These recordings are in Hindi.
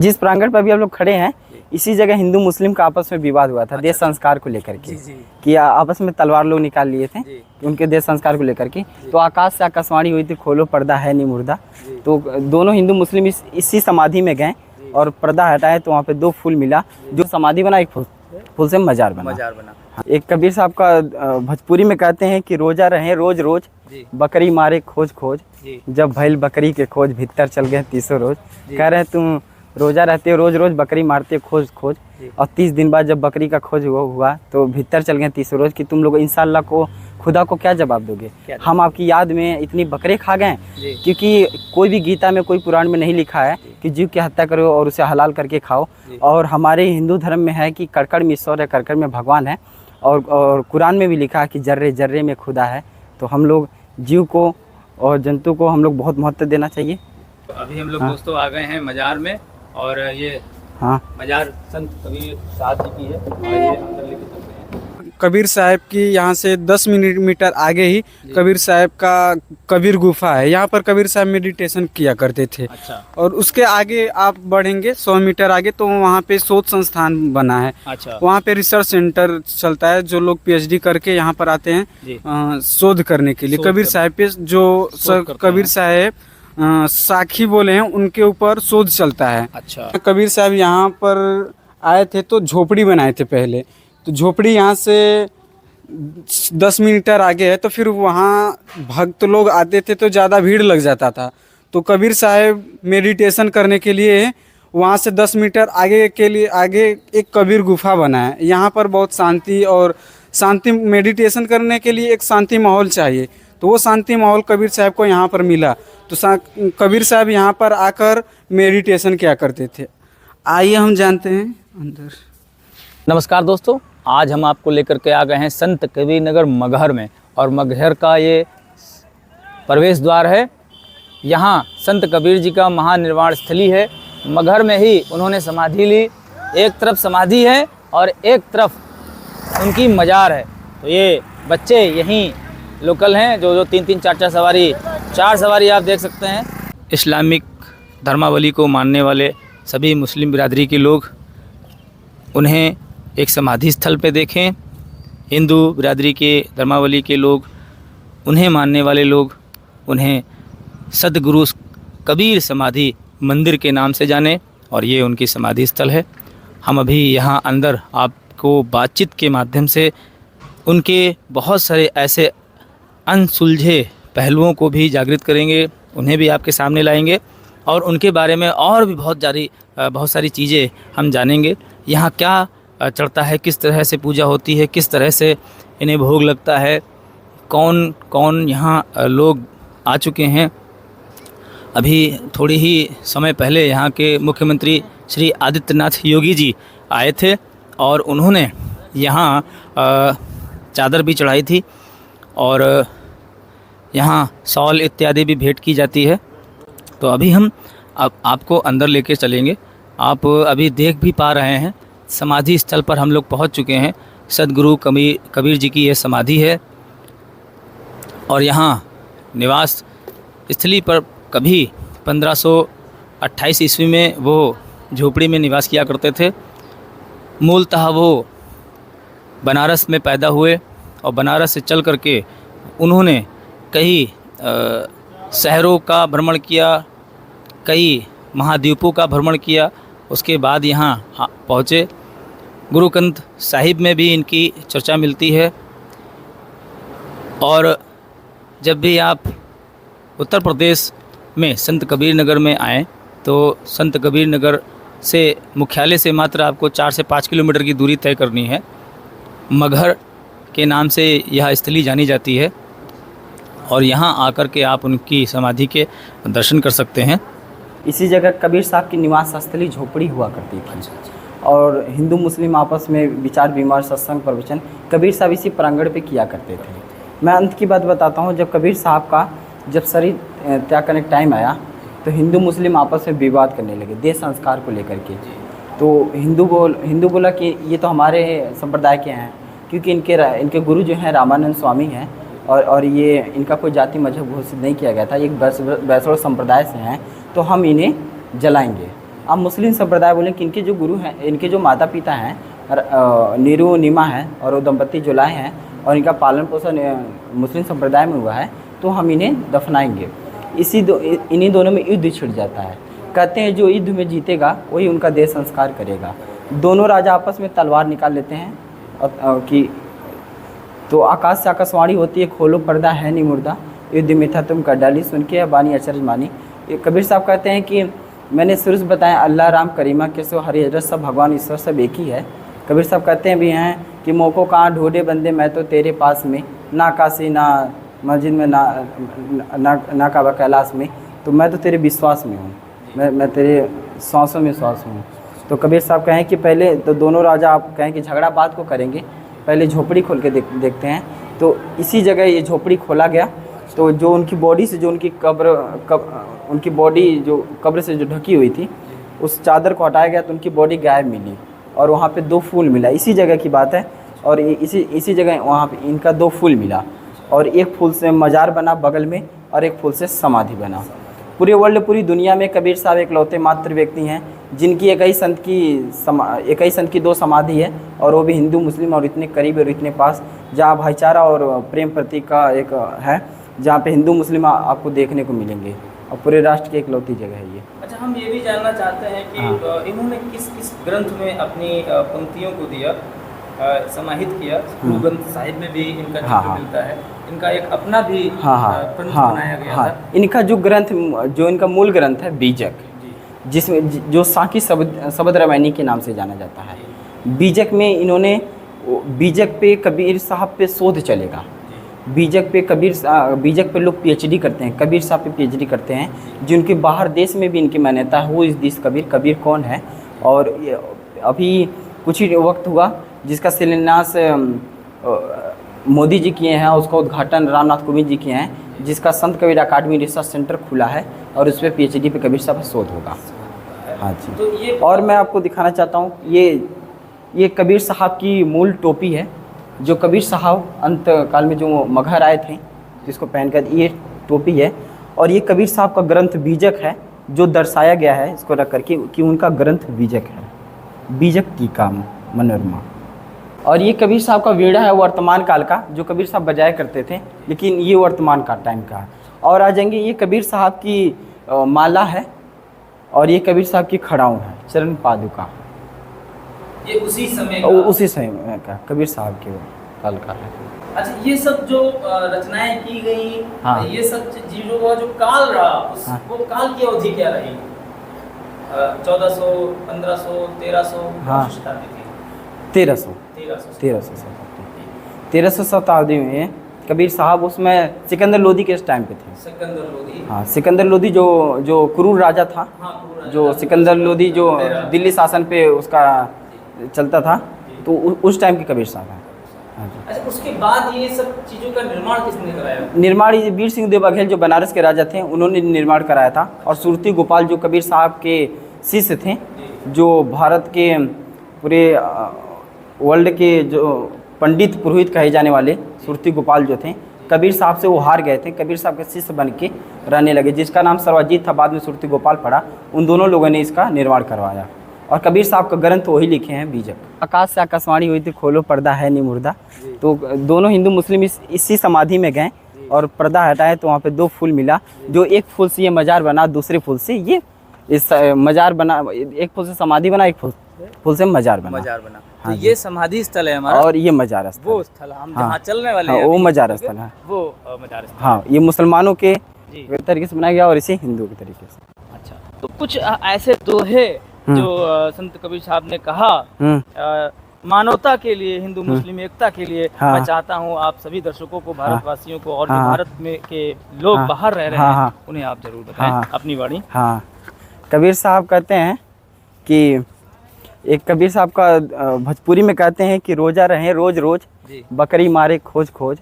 जिस प्रांगण पर अभी हम लोग खड़े हैं, इसी जगह हिंदू मुस्लिम का आपस में विवाद हुआ था। देश संस्कार को लेकर के कि आपस में तलवार लोग निकाल लिए थे उनके देश संस्कार को लेकर के। तो आकाश से आकाशवाणी हुई थी, खोलो पर्दा है नहीं मुर्दा। तो दोनों हिंदू मुस्लिम इसी समाधि में गए और पर्दा हटाए तो वहाँ पे 2 फूल मिला। जो समाधि बना, एक फूल से मजार बना। एक कबीर साहब का भोजपुरी में कहते हैं कि रोजा रहे रोज रोज, बकरी मारे खोज खोज, जब भैल बकरी के खोज, भीतर चल गए 30 रोज। कह रहे तुम रोजा रहते हो रोज रोज, बकरी मारते हो खोज खोज, और 30 दिन बाद जब बकरी का खोज हुआ तो भीतर चल गए 30 रोज कि तुम लोग इंशाअल्लाह को खुदा को क्या जवाब दोगे। हम आपकी याद में इतनी बकरे खा गए, क्योंकि कोई भी गीता में, कोई पुराण में नहीं लिखा है कि जीव की हत्या करो और उसे हलाल करके खाओ। और हमारे हिंदू धर्म में है कि कड़कड़ में ईश्वर है, कड़कड़ में भगवान है, और कुरान में भी लिखा है कि जर्रे जर्रे में खुदा है। तो हम लोग जीव को और जंतु को हम लोग बहुत महत्व देना चाहिए। तो अभी हम लोग दोस्तों आ गए हैं मजार में, और ये मजार संत कबीर साहब जी की है, और ये अंदर लेके चलते हैं। कबीर साहब की यहाँ से 10 मीटर आगे ही कबीर साहब का कबीर गुफा है। यहाँ पर कबीर साहब मेडिटेशन किया करते थे। अच्छा। और उसके आगे आप बढ़ेंगे 100 मीटर आगे तो वहाँ पे शोध संस्थान बना है। अच्छा। वहाँ पे रिसर्च सेंटर चलता है, जो लोग PhD करके यहाँ पर आते हैं शोध करने के लिए। कबीर साहब पे जो कबीर साहब साखी बोले हैं उनके ऊपर शोध चलता है। अच्छा। कबीर साहब यहाँ पर आए थे तो झोपड़ी बनाए थे पहले। तो झोपड़ी यहाँ से 10 मीटर आगे है, तो फिर वहाँ भक्त लोग आते थे तो ज़्यादा भीड़ लग जाता था। तो कबीर साहब मेडिटेशन करने के लिए वहाँ से 10 मीटर आगे के लिए आगे एक कबीर गुफा बना है। यहाँ पर बहुत शांति मेडिटेशन करने के लिए एक शांति माहौल चाहिए। तो वो शांति माहौल कबीर साहब को यहाँ पर मिला। तो कबीर साहब यहाँ पर आकर मेडिटेशन किया करते थे। आइए हम जानते हैं अंदर। नमस्कार दोस्तों, आज हम आपको लेकर के आ गए हैं संत कबीर नगर मगहर में, और मगहर का ये प्रवेश द्वार है। यहाँ संत कबीर जी का महानिर्वाण स्थली है। मगहर में ही उन्होंने समाधि ली। एक तरफ समाधि है और एक तरफ उनकी मजार है। तो ये बच्चे यहीं लोकल हैं, जो 3-3, 4-4 सवारी, 4 सवारी आप देख सकते हैं। इस्लामिक धर्मावली को मानने वाले सभी मुस्लिम बिरादरी के लोग उन्हें एक समाधि स्थल पे देखें। हिंदू बिरादरी के धर्मावली के लोग, उन्हें मानने वाले लोग उन्हें सदगुरु कबीर समाधि मंदिर के नाम से जाने, और ये उनकी समाधि स्थल है। हम अभी यहाँ अंदर आपको बातचीत के माध्यम से उनके बहुत सारे ऐसे अनसुलझे पहलुओं को भी जागृत करेंगे, उन्हें भी आपके सामने लाएंगे, और उनके बारे में और भी बहुत सारी चीज़ें हम जानेंगे। यहाँ क्या चढ़ता है, किस तरह से पूजा होती है, किस तरह से इन्हें भोग लगता है, कौन कौन यहाँ लोग आ चुके हैं। अभी थोड़ी ही समय पहले यहाँ के मुख्यमंत्री श्री आदित्यनाथ योगी जी आए थे, और उन्होंने यहाँ चादर भी चढ़ाई थी, और यहाँ शॉल इत्यादि भी भेंट की जाती है। तो अभी हम आपको अंदर लेके चलेंगे। आप अभी देख भी पा रहे हैं समाधि स्थल पर हम लोग पहुँच चुके हैं। सदगुरु कबीर जी की यह समाधि है, और यहाँ निवास स्थली पर कभी 1528 ईस्वी में वो झोपड़ी में निवास किया करते थे। मूलतः वो बनारस में पैदा हुए, और बनारस से चल करके उन्होंने कई शहरों का भ्रमण किया, कई महाद्वीपों का भ्रमण किया। उसके बाद यहाँ पहुँचे। गुरुकंद साहिब में भी इनकी चर्चा मिलती है। और जब भी आप उत्तर प्रदेश में संत कबीर नगर में आएँ, तो संत कबीर नगर से मुख्यालय से मात्र आपको 4 से 5 किलोमीटर की दूरी तय करनी है। मगहर के नाम से यह स्थली जानी जाती है, और यहाँ आकर के आप उनकी समाधि के दर्शन कर सकते हैं। इसी जगह कबीर साहब की निवास स्थली झोपड़ी हुआ करती थी, और हिंदू मुस्लिम आपस में विचार विमर्श, सत्संग, प्रवचन कबीर साहब इसी प्रांगण पे किया करते थे। मैं अंत की बात बताता हूँ। जब कबीर साहब का शरीर त्याग करने का टाइम आया, तो हिंदू मुस्लिम आपस में विवाद करने लगे देश संस्कार को लेकर के। तो हिंदू बोला कि ये तो हमारे संप्रदाय के हैं, क्योंकि इनके गुरु जो हैं रामानंद स्वामी हैं, और ये इनका कोई जाति मजहब घोषित नहीं किया गया था, एक वैष्णव संप्रदाय से हैं, तो हम इन्हें जलाएंगे। आप मुस्लिम संप्रदाय बोलें कि इनके जो गुरु हैं, इनके जो माता पिता हैं नीरू नीमा हैं और वो दंपति जो लाए हैं और इनका पालन पोषण मुस्लिम संप्रदाय में हुआ है, तो हम इन्हें दफनाएंगे। इन्हीं दोनों में युद्ध छिड़ जाता है। कहते हैं जो युद्ध में जीतेगा वही उनका देह संस्कार करेगा। दोनों राजा आपस में तलवार निकाल लेते हैं कि तो आकाश से आकाशवाणी होती है, खोलो पर्दा है नहीं मुर्दा, युद्ध में था तुम कर डाली, सुन के बानी अचरज मानी। कबीर साहब कहते हैं कि मैंने शुरू बताया अल्लाह राम करीमा के सो हरि हजरत सब भगवान ईश्वर सब एक ही है। कबीर साहब कहते हैं भी हैं कि मोको कहाँ ढूंढे बंदे मैं तो तेरे पास में, ना काशी ना मस्जिद में ना काबा कैलाश में, तो मैं तो तेरे विश्वास में हूँ, मैं तेरे सांसों में श्वास हूँ। तो कबीर साहब कहें कि पहले तो दोनों राजा आप कहें कि झगड़ा बात को करेंगे, पहले झोपड़ी खोल के देखते हैं। तो इसी जगह ये झोपड़ी खोला गया। तो जो उनकी बॉडी से जो उनकी उनकी बॉडी जो कब्र से जो ढकी हुई थी उस चादर को हटाया गया तो उनकी बॉडी गायब मिली और वहाँ पे 2 फूल मिला। इसी जगह की बात है और इसी जगह वहाँ पे इनका 2 फूल मिला और एक फूल से मज़ार बना बगल में और एक फूल से समाधि बना। पूरे वर्ल्ड पूरी दुनिया में कबीर साहब एकलौते मात्र व्यक्ति हैं जिनकी एक ही संत की 2 समाधि है और वो भी हिंदू मुस्लिम और इतने करीब और इतने पास, जहाँ भाईचारा और प्रेम प्रतीक का एक है, जहाँ पे हिंदू मुस्लिम आपको देखने को मिलेंगे और पूरे राष्ट्र की एकलौती जगह है ये। अच्छा, हम ये भी जानना चाहते हैं कि इन्होंने किस किस ग्रंथ में अपनी पंक्तियों को दिया, समाहित किया। गुरु ग्रंथ साहिब में भी इनका जिक्र मिलता है, इनका एक अपना भी ग्रंथ बनाया गया था। इनका जो ग्रंथ जो इनका मूल ग्रंथ है बीजक, जिसमें जो साकी शबद रामायणी के नाम से जाना जाता है। बीजक में इन्होंने बीजक पे कबीर साहब पे शोध चलेगा। बीजक पे लोग पीएचडी करते हैं, कबीर साहब पे पीएचडी करते हैं, जिनके बाहर देश में भी इनकी मान्यता है। वो इस दिस कबीर कौन है। और अभी कुछ ही वक्त हुआ जिसका शिलान्यास मोदी जी किए हैं, उसका उद्घाटन रामनाथ कोविंद जी किए हैं, जिसका संत कबीर अकादमी रिसर्च सेंटर खुला है और उस पर पीएचडी पे कबीर साहब शोध होगा। हाँ जी। तो ये और मैं आपको दिखाना चाहता हूँ, ये कबीर साहब की मूल टोपी है जो कबीर साहब अंत काल में जो मगहर आए थे जिसको पहनकर ये टोपी है। और ये कबीर साहब का ग्रंथ बीजक है जो दर्शाया गया है इसको रख करके कि उनका ग्रंथ बीजक है, बीजक टीका मनोरमा। और ये कबीर साहब का वीणा है वर्तमान काल का, जो कबीर साहब बजाया करते थे, लेकिन ये वर्तमान का टाइम का। और आ जाएंगे, ये कबीर साहब की माला है और ये कबीर साहब की खड़ाऊँ है, चरण पादुका। ये उसी समय का कबीर साहब के काल का है। अच्छा, ये सब जो रचनाएं की गई, हाँ। ये सब चीजों का जो काल रहा वो काल की अवधि क्या रही? 1400, 1500, 1300, हाँ। शताब्दी थी? 1300 शताब्दी में कबीर साहब उसमें सिकंदर लोदी के इस टाइम पे थे। सिकंदर लोदी, हाँ, सिकंदर लोदी जो क्रूर राजा था, जो सिकंदर लोदी जो दिल्ली शासन पे उसका चलता था, तो उस टाइम के कबीर साहब हैं। हाँ जी। अच्छा, उसके बाद ये सब चीज़ों का निर्माण किसने कराया? निर्माण ये वीर सिंह देव बघेल जो बनारस के राजा थे उन्होंने निर्माण कराया था। और सुरती गोपाल जो कबीर साहब के शिष्य थे, जो भारत के पूरे वर्ल्ड के जो पंडित पुरोहित कहे जाने वाले सुरती गोपाल जो थे, कबीर साहब से वो हार गए थे, कबीर साहब के शिष्य बन के रहने लगे, जिसका नाम सर्वजीत था, बाद में सुरती गोपाल पड़ा। उन दोनों लोगों ने इसका निर्माण करवाया और कबीर साहब का ग्रंथ वही लिखे हैं बीजक। आकाश से आकाशवाणी हुई थी, खोलो पर्दा है नहीं मुर्दा। तो दोनों हिंदू मुस्लिम इसी समाधि में गए और पर्दा हटाए तो वहाँ पे 2 फूल मिला, जो एक फूल से ये मजार बना, दूसरे फूल से ये इस मजार बना, एक फूल से समाधि बना, एक फूल से मजार बना। तो ये समाधि स्थल है हमारा और ये मजार स्थल, वो स्थल हम जहाँ चलने वाले हैं, हैं वो मजार स्थल है, वो मजार स्थल। हाँ, ये मुसलमानों के तरीके से बनाया गया और इसे हिंदू के तरीके से। अच्छा, तो कुछ ऐसे दोहे जो संत कबीर साहब ने कहा मानवता के लिए, हिंदू मुस्लिम एकता के लिए। मैं चाहता हूँ आप सभी दर्शकों को, भारतवासियों को और जो भारत में के लोग बाहर रह रहे हैं उन्हें आप जरूर बताएं अपनी वाणी। हाँ, कबीर साहब कहते हैं कि एक कबीर साहब का भोजपुरी में कहते हैं कि रोजा रहे रोज रोज, बकरी मारे खोज खोज,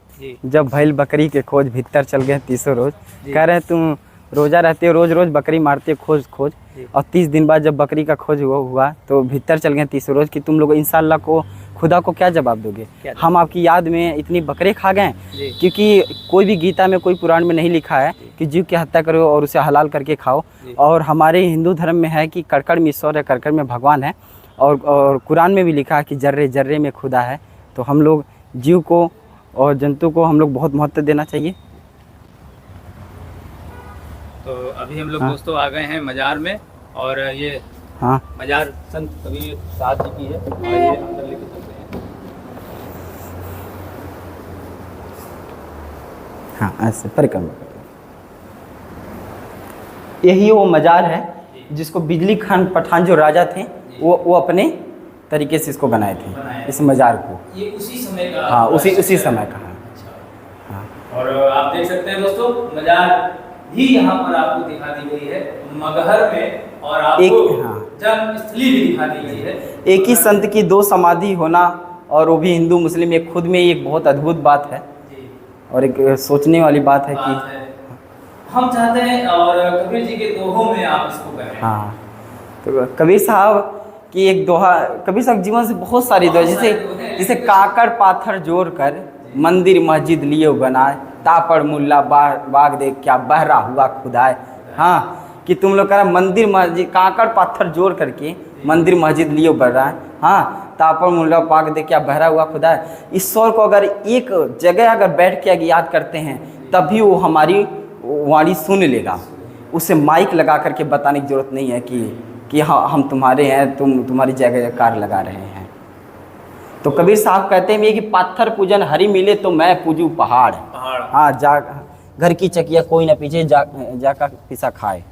जब भैल बकरी के खोज भीतर चल गए 30 रोज। कह रहे हैं तुम रोज़ा रहते हो, रोज़ रोज़ बकरी मारते हो खोज खोज, और 30 दिन बाद जब बकरी का खोज हुआ तो भीतर चल गए 30 रोज़ कि तुम लोग इंशाअल्लाह को खुदा को क्या जवाब दोगे। हम आपकी याद में इतनी बकरे खा गए, क्योंकि कोई भी गीता में कोई पुराण में नहीं लिखा है कि जीव की हत्या करो और उसे हलाल करके खाओ। और हमारे हिंदू धर्म में है कि कड़कड़ में ईश्वर है, कड़कड़ में भगवान है, और कुरान में भी लिखा है कि जर्रे जर्रे में खुदा है। तो हम लोग जीव को और जंतु को हम लोग बहुत महत्व देना चाहिए। तो अभी हम लोग दोस्तों आ गए हैं मजार में, और ये हाँ मजार संत कबीर साहब जी की है, और ये अंदर लेके चलते हैं। हाँ ऐसे परिक्रमा करते हैं। यही वो मजार है जिसको बिजली खान पठान जो राजा थे वो अपने तरीके से इसको बनाए थे, इस मजार को। ये उसी समय का? हाँ उसी समय का है। अच्छा। हाँ और आप देख सकते हैं दोस्तों, मजार भी यहाँ पर आपको दिखा दी गई है मगहर में, और आपको जन्म स्थली भी दिखा दी गई है। एक ही संत की 2 समाधि होना, और वो भी हिंदू मुस्लिम, एक खुद में एक बहुत अद्भुत बात है और एक सोचने वाली बात है कि हम चाहते हैं और कबीर जी के दोहों में आप इसको कहें। हाँ, तो कबीर साहब की एक दोहा, कबीर साहब जीवन से बहुत सारी दोहा, जैसे काकड़ पाथर जोड़ कर मंदिर मस्जिद लिए बनाए, तापड़ मुल्ला बाग देख क्या बहरा हुआ खुदाए। हाँ, कि तुम लोग कह मंदिर मस्जिद काकड़ पाथर जोड़ करके मंदिर मस्जिद लिए बढ़ रहा है। हाँ, तापड़ मुल्ला बाग देख क्या बहरा हुआ खुदाए। ईश्वर को अगर एक जगह अगर बैठ के याद करते हैं तभी वो हमारी वाणी सुन लेगा। उसे माइक लगा करके बताने की जरूरत नहीं है कि हाँ हम तुम्हारे हैं, तुम्हारी जगह कार लगा रहे हैं। तो कबीर साहब कहते हैं कि पाथर पूजन हरि मिले तो मैं पूजू पहाड़। हाँ, जा घर की चकिया कोई ना पीछे जाकर पिसा खाए।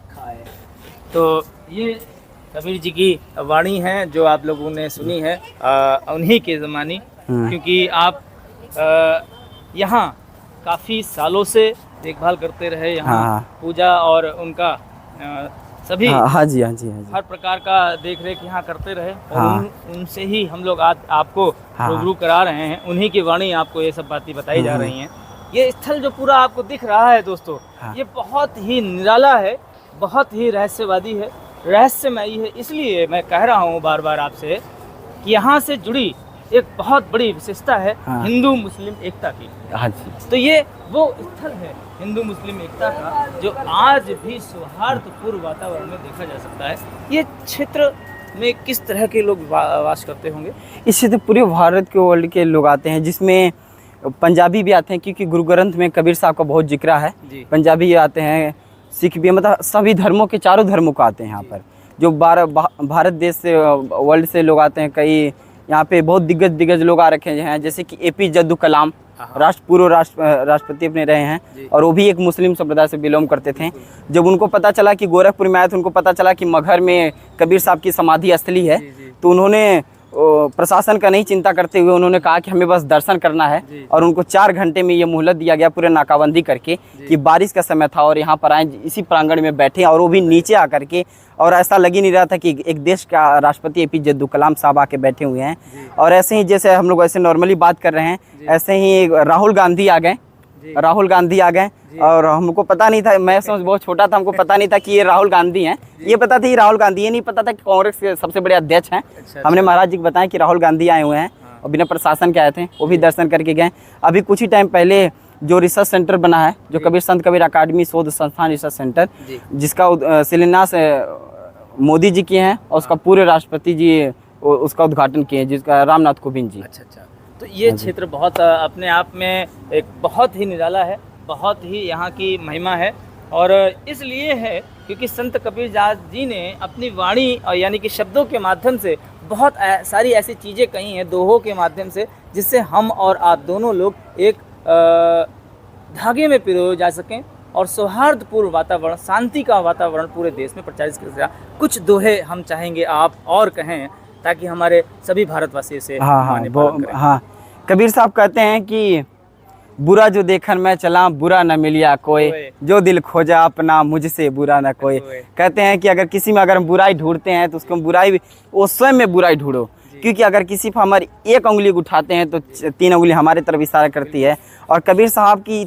तो ये कबीर जी की वाणी है जो आप लोगों ने सुनी है उन्हीं के ज़माने, क्योंकि आप यहाँ काफ़ी सालों से देखभाल करते रहे यहाँ पूजा और उनका सभी हाँ जी हर प्रकार का देख रेख यहाँ करते रहे, और उनसे ही हम लोग आज आपको रूबरू करा रहे हैं। उन्हीं की वाणी आपको ये सब बातें बताई जा रही हैं। ये स्थल जो पूरा आपको दिख रहा है दोस्तों, ये बहुत ही निराला है, बहुत ही रहस्यवादी है, रहस्यमयी है। इसलिए मैं कह रहा हूँ बार बार आपसे कि यहाँ से जुड़ी एक बहुत बड़ी विशेषता है हिंदू मुस्लिम एकता की। हाँ जी। तो ये वो स्थल है हिंदू मुस्लिम एकता का, जो आज भी सौहार्दपूर्ण वातावरण में देखा जा सकता है। ये क्षेत्र में किस तरह के लोग वास करते होंगे? इस क्षेत्र पूरे भारत के वर्ल्ड के लोग आते हैं, जिसमें पंजाबी भी आते हैं, क्योंकि गुरु ग्रंथ में कबीर साहब का बहुत जिक्र है। पंजाबी आते हैं, सिख भी, मतलब सभी धर्मों के, चारों धर्मों को आते हैं यहाँ पर। जो भारत देश से वर्ल्ड से लोग आते हैं। कई यहाँ पे बहुत दिग्गज लोग आ रखे हैं, जैसे कि APJ अब्दुल कलाम पूर्व राष्ट्रपति अपने रहे हैं, और वो भी एक मुस्लिम संप्रदाय से बिलोंग करते थे। जब उनको पता चला कि गोरखपुर में आए तो उनको पता चला कि मगहर में कबीर साहब की समाधि स्थली है, तो उन्होंने प्रशासन का नहीं चिंता करते हुए उन्होंने कहा कि हमें बस दर्शन करना है, और उनको 4 घंटे में ये मोहलत दिया गया पूरे नाकाबंदी करके कि बारिश का समय था और यहाँ पर आए, इसी प्रांगण में बैठे, और वो भी नीचे आकर के, और ऐसा लग ही नहीं रहा था कि एक देश का राष्ट्रपति APJ अब्दुल कलाम साहब आके बैठे हुए हैं। और ऐसे ही जैसे हम लोग ऐसे नॉर्मली बात कर रहे हैं, ऐसे ही राहुल गांधी आ गए, और हमको पता नहीं था, मैं समझ बहुत छोटा था, हमको पता नहीं था कि ये राहुल गांधी हैं। ये पता था ये राहुल गांधी, ये नहीं पता था कि कांग्रेस के सबसे बड़े अध्यक्ष हैं। हमने महाराज जी को बताया कि राहुल गांधी आए हुए हैं, और बिना प्रशासन के आए थे, वो भी दर्शन करके गए। अभी कुछ ही टाइम पहले जो रिसर्च सेंटर बना है, जो कबीर संत कबीर अकादमी शोध संस्थान रिसर्च सेंटर, जिसका शिलान्यास मोदी जी किए हैं, और उसका पूरे राष्ट्रपति जी उसका उद्घाटन किए हैं, जिसका रामनाथ कोविंद जी। अच्छा। तो ये क्षेत्र बहुत अपने आप में एक बहुत ही निराला है, बहुत ही यहाँ की महिमा है, और इसलिए है क्योंकि संत कबीर दास जी ने अपनी वाणी और यानी कि शब्दों के माध्यम से बहुत सारी ऐसी चीज़ें कही हैं, दोहों के माध्यम से, जिससे हम और आप दोनों लोग एक धागे में पिरोए जा सकें, और सौहार्दपूर्ण वातावरण, शांति का वातावरण पूरे देश में प्रचारित किया जाए। कुछ दोहे हम चाहेंगे आप और कहें, ताकि हमारे सभी भारतवासी से हाँ, कबीर साहब कहते हैं कि बुरा जो देखन मैं चला बुरा न मिलिया कोई, जो दिल खोजा अपना मुझसे बुरा न कोई। कहते हैं कि अगर किसी में अगर हम बुराई ढूंढते हैं तो उसको बुराई, वो स्वयं में बुराई ढूंढो, क्योंकि अगर किसी पर हमारी एक उंगली उठाते हैं तो 3 उंगली हमारे तरफ इशारा करती है। और कबीर साहब की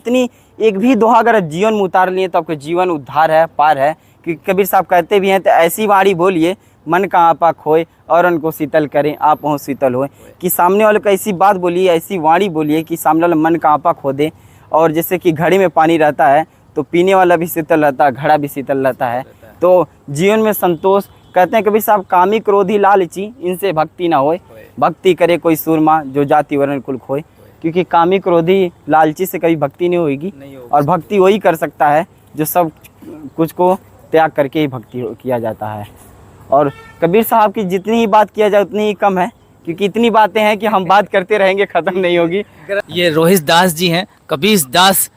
एक भी दोहा अगर आप जीवन में उतार लिए तो आपका जीवन उद्धार है, पार है। क्योंकि कबीर साहब कहते भी हैं, तो ऐसी वाणी बोलिए मन का आपा खोए और उनको शीतल करें आप हो शीतल होए। कि सामने वाले को ऐसी बात बोलिए, ऐसी वाणी बोलिए कि सामने वाला मन का आपा खो दे। और जैसे कि घड़े में पानी रहता है तो पीने वाला भी शीतल रहता है, घड़ा भी शीतल रहता है। तो जीवन में संतोष, कहते हैं कबीर साहब, कामी क्रोधी लालची इनसे भक्ति ना होए, भक्ति करे कोई सूरमा जो जाति वर्ण कुल खोए। क्योंकि कामी क्रोधी लालची से कभी भक्ति नहीं होगी, और भक्ति वही कर सकता है जो सब कुछ को त्याग करके ही भक्ति किया जाता है। और कबीर साहब की जितनी ही बात किया जाए उतनी ही कम है, क्योंकि इतनी बातें हैं कि हम बात करते रहेंगे, ख़त्म नहीं होगी। ये रोहित दास जी हैं, कबीर दास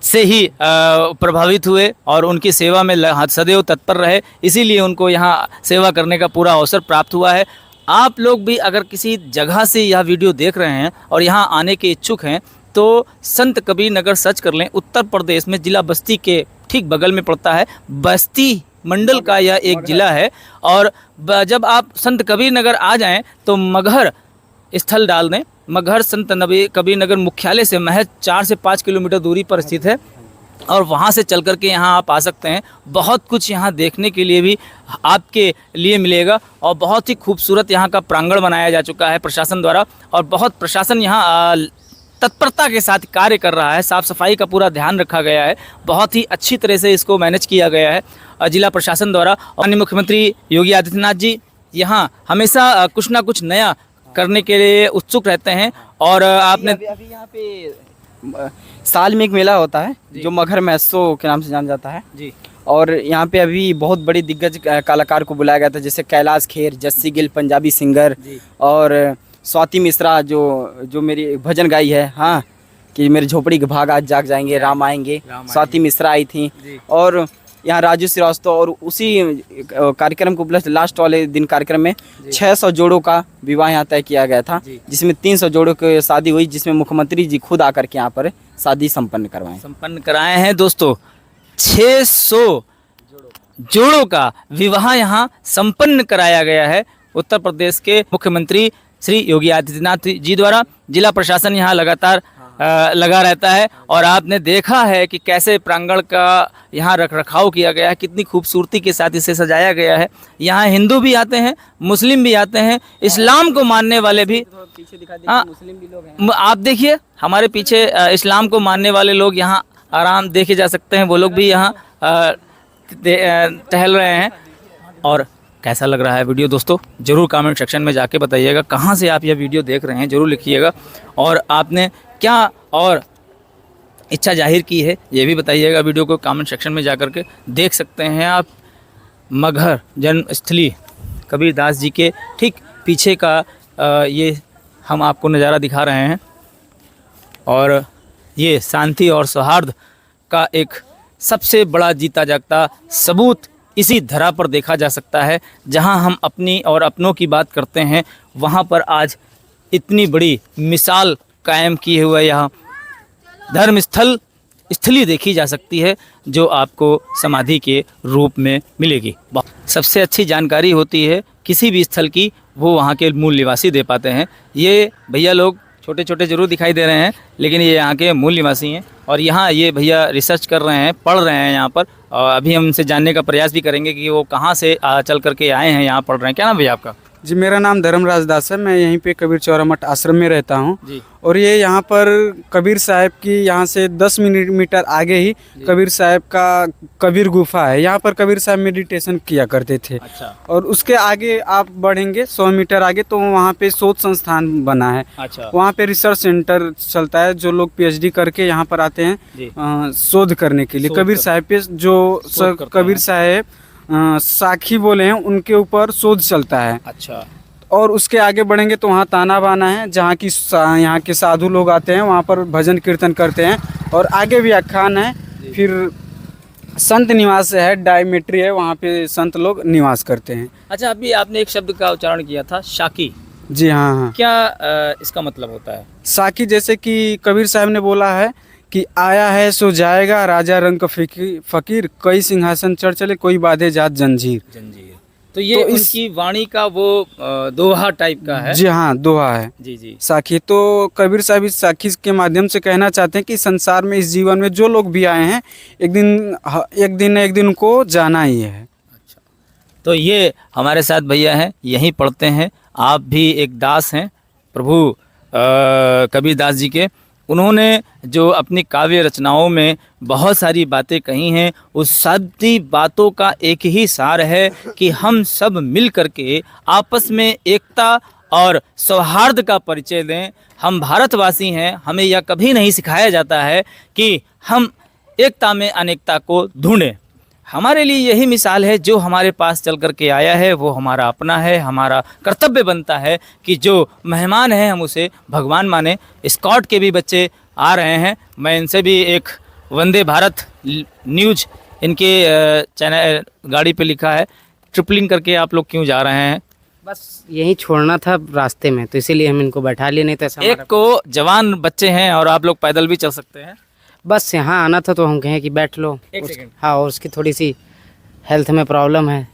से ही प्रभावित हुए और उनकी सेवा में सदैव तत्पर रहे, इसीलिए उनको यहाँ सेवा करने का पूरा अवसर प्राप्त हुआ है। आप लोग भी अगर किसी जगह से यह वीडियो देख रहे हैं और यहाँ आने के इच्छुक हैं तो संत कबीर नगर सर्च कर लें। उत्तर प्रदेश में जिला बस्ती के ठीक बगल में पड़ता है। बस्ती मंडल का यह एक ज़िला है। और जब आप संत कबीर नगर आ जाएं तो मगहर स्थल डाल दें। मगहर संत कबीर नगर मुख्यालय से महज 4 से 5 किलोमीटर दूरी पर स्थित है, और वहाँ से चल कर के यहाँ आप आ सकते हैं। बहुत कुछ यहाँ देखने के लिए भी आपके लिए मिलेगा, और बहुत ही खूबसूरत यहाँ का प्रांगण बनाया जा चुका है प्रशासन द्वारा, और बहुत प्रशासन यहाँ तत्परता के साथ कार्य कर रहा है। साफ़ सफाई का पूरा ध्यान रखा गया है, बहुत ही अच्छी तरह से इसको मैनेज किया गया है जिला प्रशासन द्वारा। माननीय मुख्यमंत्री योगी आदित्यनाथ जी यहाँ हमेशा कुछ ना कुछ नया करने के लिए उत्सुक रहते हैं। और आपने अभी यहाँ पे साल में एक मेला होता है जो मगहर महोत्सव के नाम से जाना जाता है जी, और यहाँ पे अभी बहुत बड़ी दिग्गज कलाकार को बुलाया गया था, जैसे कैलाश खेर, जस्सी गिल पंजाबी सिंगर, और स्वाति मिश्रा जो मेरी भजन गाई है, हाँ, कि मेरे झोपड़ी के भाग आज जाग जाएंगे, राम आएंगे, स्वाति मिश्रा आई थी। और यहाँ राजू श्रीवास्तव, और उसी कार्यक्रम को प्लस लास्ट वाले दिन कार्यक्रम में 600 जोड़ों का विवाह यहाँ तय किया गया था, जिसमें 300 जोड़ों की शादी हुई, जिसमें मुख्यमंत्री जी खुद आकर के यहाँ पर शादी संपन्न कराए हैं। दोस्तों 600 जोड़ों का विवाह यहाँ संपन्न कराया गया है उत्तर प्रदेश के मुख्यमंत्री श्री योगी आदित्यनाथ जी द्वारा। जिला प्रशासन यहाँ लगातार लगा रहता है, और आपने देखा है कि कैसे प्रांगण का यहाँ रखरखाव किया गया है, कितनी खूबसूरती के साथ इसे सजाया गया है। यहाँ हिंदू भी आते हैं, मुस्लिम भी आते हैं, इस्लाम को मानने वाले भी। हाँ, मुस्लिम भी लोग हैं। आप देखिए हमारे पीछे इस्लाम को मानने वाले लोग यहाँ आराम देखे जा सकते हैं, वो लोग भी यहाँ टहल रहे हैं। और कैसा लग रहा है वीडियो दोस्तों, ज़रूर कमेंट सेक्शन में जाके बताइएगा। कहाँ से आप यह वीडियो देख रहे हैं ज़रूर लिखिएगा, और आपने क्या और इच्छा जाहिर की है ये भी बताइएगा। वीडियो को कमेंट सेक्शन में जाकर के देख सकते हैं आप। मगहर जन्मस्थली कबीर दास जी के ठीक पीछे का ये हम आपको नज़ारा दिखा रहे हैं, और ये शांति और सौहार्द का एक सबसे बड़ा जीता जागता सबूत इसी धरा पर देखा जा सकता है। जहां हम अपनी और अपनों की बात करते हैं, वहां पर आज इतनी बड़ी मिसाल कायम किए हुए यहाँ धर्म स्थली देखी जा सकती है, जो आपको समाधि के रूप में मिलेगी। सबसे अच्छी जानकारी होती है किसी भी स्थल की, वो वहाँ के मूल निवासी दे पाते हैं। ये भैया लोग छोटे छोटे जरूर दिखाई दे रहे हैं, लेकिन ये यहाँ के मूल निवासी हैं, और यहाँ ये भैया रिसर्च कर रहे हैं, पढ़ रहे हैं यहाँ पर। और अभी हम उनसे जानने का प्रयास भी करेंगे कि वो कहाँ से चल करके आए हैं, यहाँ पढ़ रहे हैं। क्या नाम भैया आपका? जी, मेरा नाम धर्मराज दास है। मैं यहीं पे कबीर चौरा मठ आश्रम में रहता हूँ, और ये यहाँ पर कबीर साहब की यहाँ से 10 मीटर आगे ही कबीर साहब का कबीर गुफा है। यहाँ पर कबीर साहब मेडिटेशन किया करते थे। अच्छा। और उसके आगे आप बढ़ेंगे 100 मीटर आगे तो वहाँ पे शोध संस्थान बना है। अच्छा। वहाँ पे रिसर्च सेंटर चलता है, जो लोग PhD करके यहाँ पर आते हैं शोध करने के लिए। कबीर साहब पे जो कबीर साहब साखी बोले हैं उनके ऊपर शोध चलता है। अच्छा। और उसके आगे बढ़ेंगे तो वहाँ ताना बाना है, जहाँ की यहाँ के साधु लोग आते हैं, वहाँ पर भजन कीर्तन करते हैं। और आगे भी अखान है, फिर संत निवास है, डायमेट्री है, वहाँ पे संत लोग निवास करते हैं। अच्छा, अभी आपने एक शब्द का उच्चारण किया था, शाकी। जी हाँ। क्या इसका मतलब होता है? साकी जैसे कि कबीर साहब ने बोला है कि आया है सो जाएगा, राजा रंग का फकीर, कई सिंहासन चढ़ चले, कोई बाधे जात जंजीर। तो ये तो इस- उनकी वाणी का वो दोहा टाइप का है। जी हाँ, दोहा है जी जी साखी। तो कबीर साहब इस साखी के माध्यम से कहना चाहते हैं कि संसार में, इस जीवन में जो लोग भी आए हैं, एक दिन उनको जाना ही है। तो ये हमारे साथ भैया हैं, यहीं पढ़ते हैं। आप भी एक दास हैं प्रभु कबीर दास जी के। उन्होंने जो अपनी काव्य रचनाओं में बहुत सारी बातें कही हैं, उस सभी बातों का एक ही सार है कि हम सब मिल करके आपस में एकता और सौहार्द का परिचय दें। हम भारतवासी हैं, हमें यह कभी नहीं सिखाया जाता है कि हम एकता में अनेकता को ढूंढें। हमारे लिए यही मिसाल है, जो हमारे पास चल कर के आया है वो हमारा अपना है। हमारा कर्तव्य बनता है कि जो मेहमान है हम उसे भगवान माने। स्कॉट के भी बच्चे आ रहे हैं, मैं इनसे भी एक वंदे भारत न्यूज इनके चैनल गाड़ी पे लिखा है, ट्रिपलिंग करके आप लोग क्यों जा रहे हैं? बस यही छोड़ना था रास्ते में, तो इसीलिए हम इनको बैठा लिए, नहीं तो ऐसा एक को जवान बच्चे हैं और आप लोग पैदल भी चल सकते हैं। बस यहाँ आना था तो हम कहें कि बैठ लो। एक सेकंड। हाँ, और उसकी थोड़ी सी हेल्थ में प्रॉब्लम है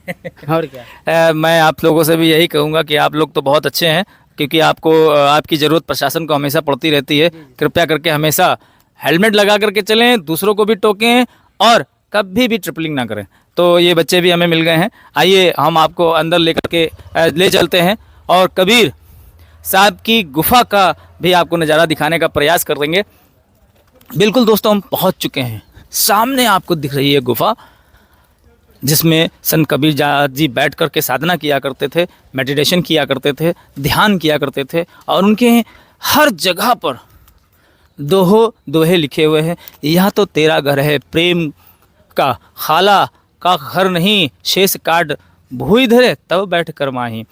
और क्या। मैं आप लोगों से भी यही कहूँगा कि आप लोग तो बहुत अच्छे हैं, क्योंकि आपको आपकी ज़रूरत प्रशासन को हमेशा पड़ती रहती है। कृपया करके हमेशा हेलमेट लगा करके चलें, दूसरों को भी टोकें और कभी भी ट्रिपलिंग ना करें। तो ये बच्चे भी हमें मिल गए हैं, आइए हम आपको अंदर लेकर के ले चलते हैं और कबीर साहब की गुफा का भी आपको नज़ारा दिखाने का प्रयास कर देंगे। बिल्कुल दोस्तों, हम पहुंच चुके हैं। सामने आपको दिख रही है गुफा, जिसमें संत कबीर जी बैठ कर के साधना किया करते थे, मेडिटेशन किया करते थे, ध्यान किया करते थे। और उनके हर जगह पर दोहे लिखे हुए हैं। यह तो तेरा घर है प्रेम का, खाला का घर नहीं, शेष काट भूई धरे तब बैठ कर माही।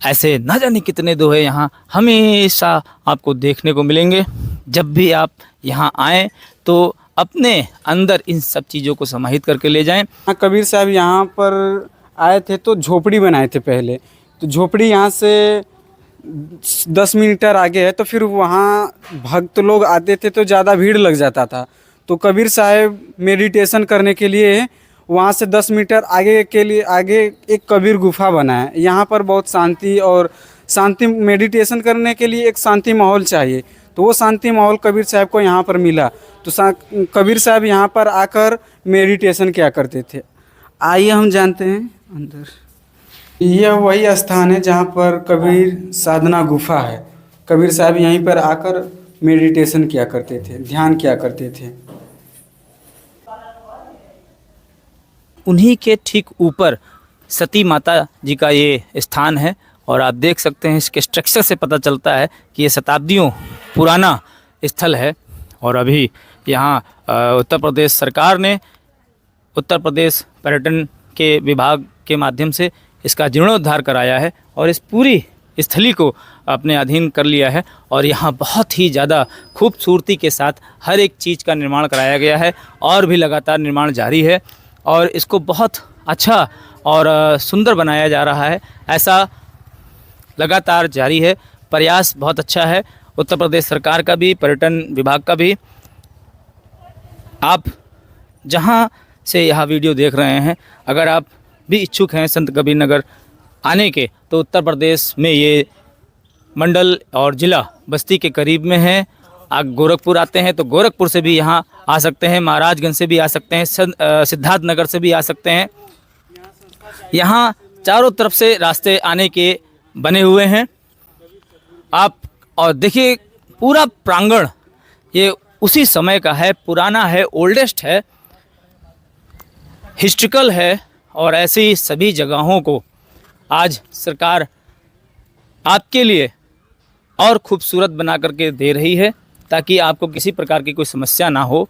ऐसे न जाने कितने दोहे यहाँ हमेशा आपको देखने को मिलेंगे। जब भी आप यहाँ आएँ तो अपने अंदर इन सब चीज़ों को समाहित करके ले जाएं। हाँ, कबीर साहब यहाँ पर आए थे तो झोपड़ी बनाए थे पहले। तो झोपड़ी यहाँ से 10 मीटर आगे है, तो फिर वहाँ भक्त लोग आते थे तो ज़्यादा भीड़ लग जाता था। तो कबीर साहब मेडिटेशन करने के लिए वहाँ से 10 मीटर आगे एक कबीर गुफा बना है। यहाँ पर बहुत शांति मेडिटेशन करने के लिए एक शांति माहौल चाहिए। तो वो शांति माहौल कबीर साहब को यहाँ पर मिला। तो कबीर साहब यहाँ पर आकर मेडिटेशन किया करते थे। आइए हम जानते हैं अंदर। यह वही स्थान है जहाँ पर कबीर साधना गुफा है। कबीर साहब यहीं पर आकर मेडिटेशन किया करते थे, ध्यान किया करते थे। उन्हीं के ठीक ऊपर सती माता जी का ये स्थान है। और आप देख सकते हैं, इसके स्ट्रक्चर से पता चलता है कि ये शताब्दियों पुराना स्थल है। और अभी यहाँ उत्तर प्रदेश सरकार ने, उत्तर प्रदेश पर्यटन के विभाग के माध्यम से इसका जीर्णोद्धार कराया है और इस पूरी स्थली को अपने अधीन कर लिया है। और यहाँ बहुत ही ज़्यादा खूबसूरती के साथ हर एक चीज़ का निर्माण कराया गया है और भी लगातार निर्माण जारी है और इसको बहुत अच्छा और सुंदर बनाया जा रहा है। ऐसा लगातार जारी है, प्रयास बहुत अच्छा है उत्तर प्रदेश सरकार का भी, पर्यटन विभाग का भी। आप जहां से यह वीडियो देख रहे हैं, अगर आप भी इच्छुक हैं संत कबीर नगर आने के, तो उत्तर प्रदेश में ये मंडल और ज़िला बस्ती के करीब में है। आप गोरखपुर आते हैं तो गोरखपुर से भी यहाँ आ सकते हैं, महाराजगंज से भी आ सकते हैं, सिद्धार्थ नगर से भी आ सकते हैं। यहाँ चारों तरफ से रास्ते आने के बने हुए हैं आप। और देखिए पूरा प्रांगण ये उसी समय का है, पुराना है, ओल्डेस्ट है, हिस्ट्रिकल है। और ऐसी सभी जगहों को आज सरकार आपके लिए और खूबसूरत बना करके दे रही है, ताकि आपको किसी प्रकार की कोई समस्या ना हो।